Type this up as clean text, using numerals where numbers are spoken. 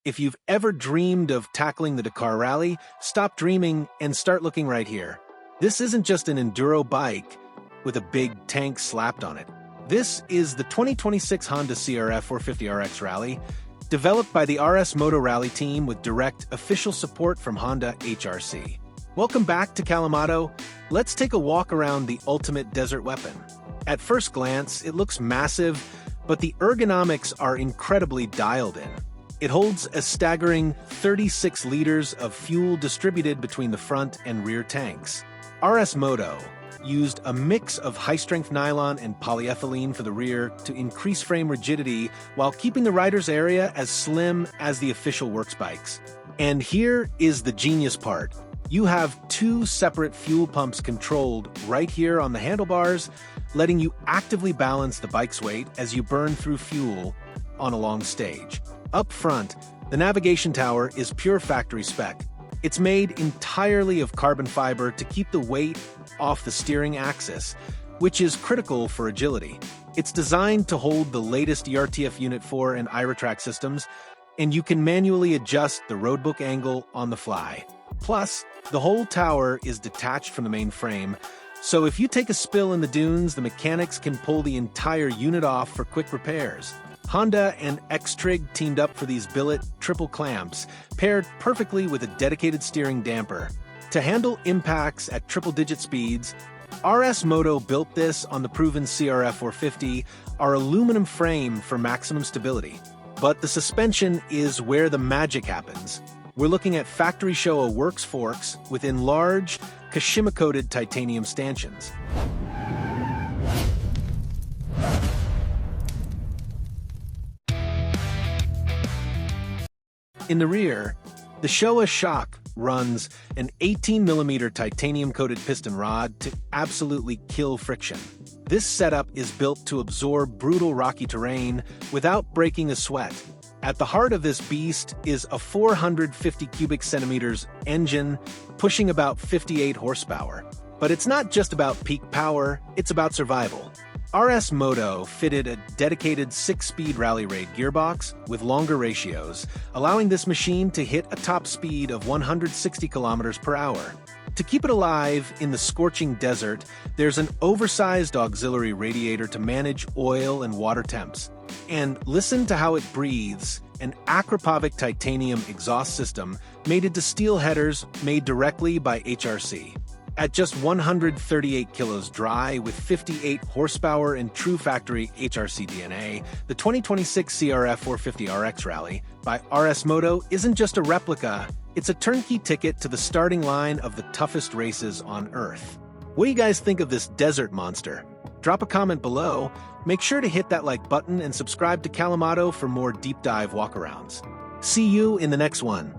If you've ever dreamed of tackling the Dakar Rally, stop dreaming and start looking right here. This isn't just an Enduro bike with a big tank slapped on it. This is the 2026 Honda CRF450RX Rally, developed by the RS Moto Rally team with direct official support from Honda HRC. Welcome back to Kallamotto. Let's take a walk around the ultimate desert weapon. At first glance, it looks massive, but the ergonomics are incredibly dialed in. It holds a staggering 36 liters of fuel distributed between the front and rear tanks. RS Moto used a mix of high-strength nylon and polyethylene for the rear to increase frame rigidity while keeping the rider's area as slim as the official works bikes. And here is the genius part. You have two separate fuel pumps controlled right here on the handlebars, letting you actively balance the bike's weight as you burn through fuel on a long stage. Up front, the navigation tower is pure factory spec. It's made entirely of carbon fiber to keep the weight off the steering axis, which is critical for agility. It's designed to hold the latest ERTF Unit 4 and IRATRAC systems, and you can manually adjust the roadbook angle on the fly. Plus, the whole tower is detached from the main frame, so if you take a spill in the dunes, the mechanics can pull the entire unit off for quick repairs. Honda and X-Trig teamed up for these billet triple clamps, paired perfectly with a dedicated steering damper. To handle impacts at triple-digit speeds, RS Moto built this on the proven CRF450, our aluminum frame for maximum stability. But the suspension is where the magic happens. We're looking at Factory Showa works forks within large, Kashima-coated titanium stanchions. In the rear, the Showa shock runs an 18mm titanium-coated piston rod to absolutely kill friction. This setup is built to absorb brutal rocky terrain without breaking a sweat. At the heart of this beast is a 450 cubic centimeters engine pushing about 58 horsepower. But it's not just about peak power, it's about survival. RS Moto fitted a dedicated 6-speed rally raid gearbox with longer ratios, allowing this machine to hit a top speed of 160 kilometers per hour. To keep it alive in the scorching desert, there's an oversized auxiliary radiator to manage oil and water temps. And listen to how it breathes, an Akrapovic titanium exhaust system mated to steel headers made directly by HRC. At just 138 kilos dry with 58 horsepower and true factory HRC DNA, the 2026 CRF450RX Rally by RS Moto isn't just a replica, it's a turnkey ticket to the starting line of the toughest races on Earth. What do you guys think of this desert monster? Drop a comment below, make sure to hit that like button and subscribe to Kallamotto for more deep dive walkarounds. See you in the next one.